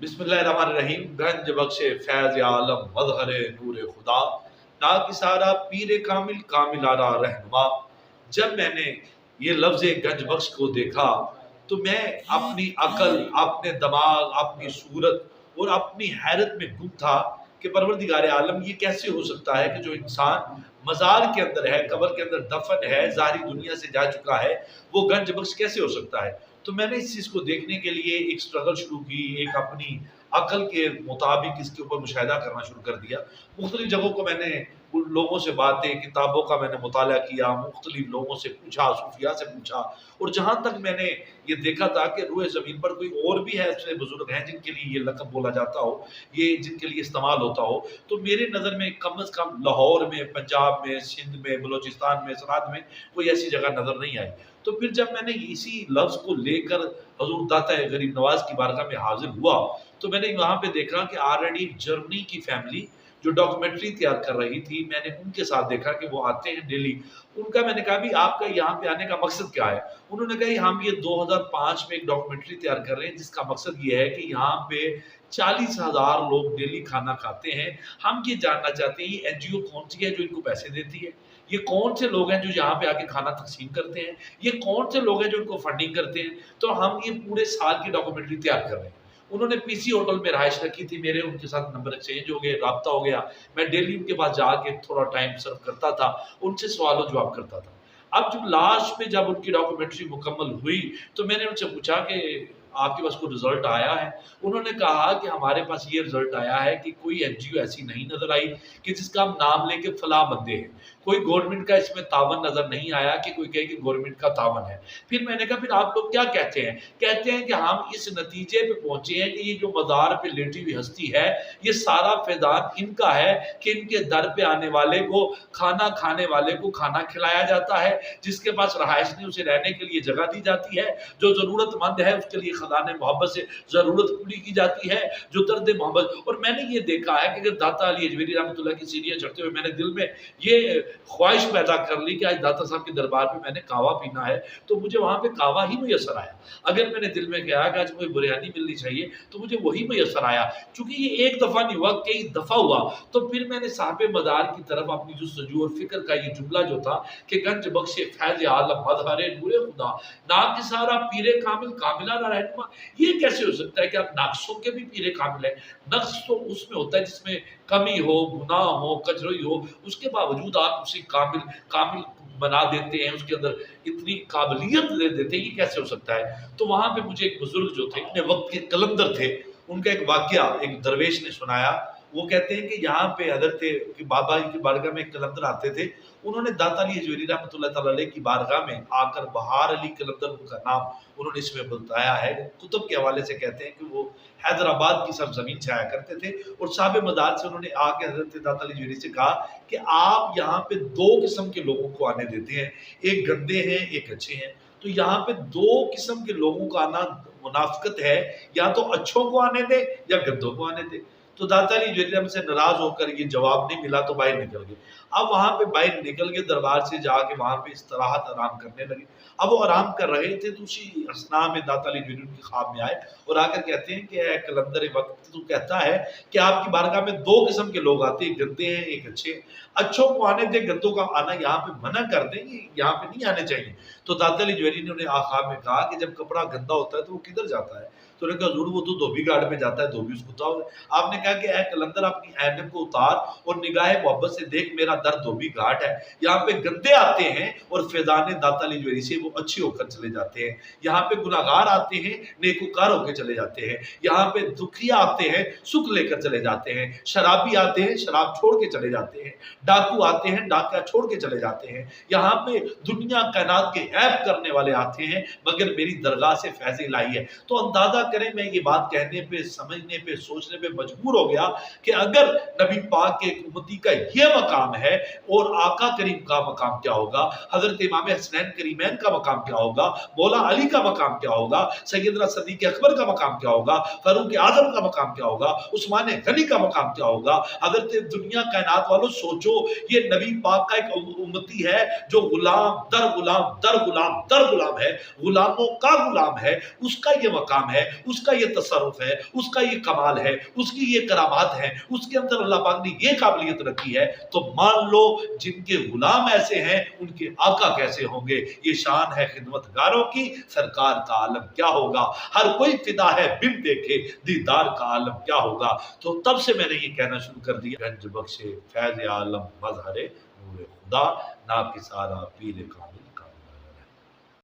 بسم اللہ الرحمن الرحیم۔ گنج بخش فیض عالم مظہر نور خدا، نا کسارا پیر کامل کامل آرا رہنما۔ جب میں نے یہ لفظ گنج بخش کو دیکھا تو میں اپنی عقل، اپنے دماغ، اپنی صورت اور اپنی حیرت میں گم تھا کہ پروردگار عالم یہ کیسے ہو سکتا ہے کہ جو انسان مزار کے اندر ہے، قبر کے اندر دفن ہے، ظاہری دنیا سے جا چکا ہے، وہ گنج بخش کیسے ہو سکتا ہے؟ تو میں نے اس چیز کو دیکھنے کے لیے ایک سٹرگل شروع کی، ایک اپنی عقل کے مطابق اس کے اوپر مشاہدہ کرنا شروع کر دیا۔ مختلف جگہوں کو میں نے ان لوگوں سے باتیں، کتابوں کا میں نے مطالعہ کیا، مختلف لوگوں سے پوچھا، صوفیاء سے پوچھا، اور جہاں تک میں نے یہ دیکھا تھا کہ روئے زمین پر کوئی اور بھی ایسے بزرگ ہیں جن کے لیے یہ لقب بولا جاتا ہو، یہ جن کے لیے استعمال ہوتا ہو، تو میرے نظر میں کم از کم لاہور میں، پنجاب میں، سندھ میں، بلوچستان میں، سرحد میں کوئی ایسی جگہ نظر نہیں آئی۔ تو پھر جب میں نے اسی لفظ کو لے کر حضور داتا غریب نواز کی بارگاہ میں حاضر ہوا تو میں نے وہاں پہ دیکھا کہ آلریڈی جرمنی کی فیملی جو ڈاکومنٹری تیار کر رہی تھی، میں نے ان کے ساتھ دیکھا کہ وہ آتے ہیں ڈیلی۔ ان کا میں نے کہا بھی آپ کا یہاں پہ آنے کا مقصد کیا ہے؟ انہوں نے کہا ہم یہ 2005 میں ایک ڈاکومنٹری تیار کر رہے ہیں جس کا مقصد یہ ہے کہ یہاں پہ 40,000 لوگ ڈیلی کھانا کھاتے ہیں، ہم یہ جاننا چاہتے ہیں یہ این جی او کون سی ہے جو ان کو پیسے دیتی ہے، یہ کون سے لوگ ہیں جو یہاں پہ آ کے کھانا تقسیم کرتے ہیں، یہ کون سے لوگ ہیں جو ان کو فنڈنگ کرتے ہیں۔ تو ہم یہ پورے سال کی ڈاکومنٹری تیار کر رہے ہیں۔ انہوں نے پی سی ہوٹل میں رہائش رکھی تھی، میرے ان کے ساتھ نمبر ایکسچینج ہو گئے، رابطہ ہو گیا، میں ڈیلی ان کے پاس جا کے تھوڑا ٹائم سرو کرتا تھا، ان سے سوال و جواب کرتا تھا۔ اب جب لاسٹ میں جب ان کی ڈاکومنٹری مکمل ہوئی تو میں نے ان سے پوچھا کہ آپ کے پاس کوئی رزلٹ آیا ہے؟ انہوں نے کہا کہ ہمارے پاس یہ رزلٹ آیا ہے کہ کوئی این جی او ایسی نہیں نظر آئی کہ جس کا ہم نام لے کے فلاں بندے ہیں، کوئی گورنمنٹ کا اس میں تعاون نظر نہیں آیا کہ کوئی کہے کہ گورنمنٹ کا تعاون ہے۔ پھر میں نے کہا پھر آپ لوگ کیا کہتے ہیں؟ کہتے ہیں کہ ہم اس نتیجے پہ پہنچے ہیں کہ یہ جو مزار پہ لیٹی ہوئی ہستی ہے یہ سارا فیضان ان کا ہے کہ ان کے در پہ آنے والے کو، کھانا کھانے والے کو کھانا کھلایا جاتا ہے، جس کے پاس رہائش نہیں اسے رہنے کے لیے جگہ دی جاتی ہے، جو ضرورت مند ہے اس کے لیے خزانے محبت سے ضرورت پوری کی جاتی ہے، جو درد محبت۔ اور میں نے یہ دیکھا ہے کہ اگر داتا علی اجمیری رحمۃ اللہ کی سیڑھیاں چڑھتے ہوئے میں نے دل میں یہ خواہش پیدا کر لی کہ آج داتا صاحب کے دربار پہ میں نے قہوہ پینا ہے تو مجھے وہاں پہ قہوہ ہی میسر آیا۔ اگر میں نے دل میں کہا کہ آج مجھے بریانی ملنی چاہیے تو مجھے وہی میسر آیا۔ چونکہ یہ ایک دفعہ نہیں ہوا، کئی دفعہ ہوا، تو پھر میں نے صاحب مدار کی طرف اپنی جستجو اور فکر کا یہ جملہ جو تھا کہ گنج بخش فیض عالم مظہر نور خدا، ناکسارا پیر کامل کاملہ رہنما، یہ کیسے ہو سکتا ہے کہ آپ ناقصوں کے بھی پیر کامل ہیں؟ نقص تو اس میں ہوتا ہے جس میں کمی ہو، گناہ ہو، کجروئی ہو، اس کے باوجود آپ اسے کامل بنا دیتے ہیں، اس کے اندر اتنی قابلیت دے دیتے ہیں، یہ کیسے ہو سکتا ہے؟ تو وہاں پہ مجھے ایک بزرگ جو تھے، اپنے وقت کے قلندر تھے، ان کا ایک واقعہ ایک درویش نے سنایا۔ وہ کہتے ہیں کہ یہاں پہ حضرت بابا کی بارگاہ میں ایک قلندر آتے تھے، انہوں نے داتا علی اجمیری رحمۃ اللہ تعالی علیہ کی بارگاہ میں آ کر بہار علی قلندر ان کا نام انہوں نے اس میں بتایا ہے۔ کتب کے حوالے سے کہتے ہیں کہ وہ حیدرآباد کی سرزمین سے آیا کرتے تھے اور صاحب مدار سے انہوں نے آ کے حضرت داتا علی اجمیری سے کہا کہ آپ یہاں پہ دو قسم کے لوگوں کو آنے دیتے ہیں، ایک گندے ہیں ایک اچھے ہیں، تو یہاں پہ دو قسم کے لوگوں کا آنا منافقت ہے، یا تو اچھوں کو آنے دے یا گندوں کو آنے دے۔ تو داتا علی اجمیری سے ناراض ہو کر یہ جواب نہیں ملا تو باہر نکل گئے۔ اب وہاں پہ باہر نکل کے دربار سے جا کے وہاں پہ استراحت آرام کرنے لگے۔ اب وہ آرام کر رہے تھے تو اسی اثنا میں داتا علی اجمیری کے خواب میں آئے اور آ کر کہتے ہیں کہ اے قلندر وقت، تو کہتا ہے کہ آپ کی بارگاہ میں دو قسم کے لوگ آتے ہیں، ایک گندے ہیں ایک اچھے ہیں، اچھوں کو آنے دیں، گندوں کا آنا یہاں پہ منع کر دیں، یہ یہاں پہ نہیں آنے چاہیے۔ تو داتا علی اجمیری نے انہیں خواب میں کہا کہ جب کپڑا گندا ہوتا ہے تو وہ کدھر جاتا ہے؟ تو انہوں نے کہا حضور وہ تو دھوبی گھاٹ میں جاتا ہے، دھوبی اس کو اتار۔ آپ نے کہا کہ اے قلندر اپنی اینک کو اتار اور نگاہ محبت سے دیکھ، میرا در دھوبی گھاٹ ہے، یہاں پہ گندے آتے ہیں اور فیضان داتا علی اجمیری سے وہ اچھے ہو کر چلے جاتے ہیں، یہاں پہ گناہگار آتے ہیں نیکوکار ہو کے چلے جاتے ہیں، یہاں پہ دکھیا آتے ہیں سکھ لے کر چلے جاتے ہیں، شرابی آتے ہیں شراب چھوڑ کے چلے جاتے ہیں، ڈاکو آتے ہیں ڈاکہ چھوڑ کے چلے جاتے ہیں، یہاں پہ دنیا کائنات کے عیب کرنے والے آتے ہیں، مگر میری درگاہ سے فیض الہی ہے۔ تو اندازہ کریں میں یہ بات کہنے پہ، سمجھنے پہ، سوچنے پہ مجبور ہو گیا کہ اگر نبی پاک کے امتی کا یہ مقام ہے اور آقا کریم کا مقام کیا ہوگا، حضرت امام حسنین کریمین کا مقام کیا ہوگا، مولا علی کا مقام کیا ہوگا، سیدنا صدیق اکبر کا مقام کیا ہوگا، فاروق اعظم کا مقام کیا ہوگا، عثمان غنی کا مقام کیا ہوگا۔ حضرت دنیا کائنات والوں سوچو، یہ نبی پاک کا ایک امتی ہے جو غلام در غلام در غلام در غلام ہے، غلاموں کا غلام ہے، اس کا یہ مقام ہے، اس کا یہ تصرف ہے، اس کا یہ کمال ہے، اس کی یہ کرامات ہیں، اس کے اندر اللہ پاک نے یہ قابلیت رکھی ہے، تو مان لو جن کے غلام ایسے ہیں ان کے آقا کیسے ہوں گے۔ یہ شان ہے خدمتگاروں کی، سرکار کا عالم کیا ہوگا، ہر کوئی فدا ہے بن دیکھے دیدار کا عالم کیا ہوگا۔ تو تب سے میں نے یہ کہنا شروع کر دیا، گنج بخشے فیض عالم مظہر نور خدا، نا کسارا پیر کامل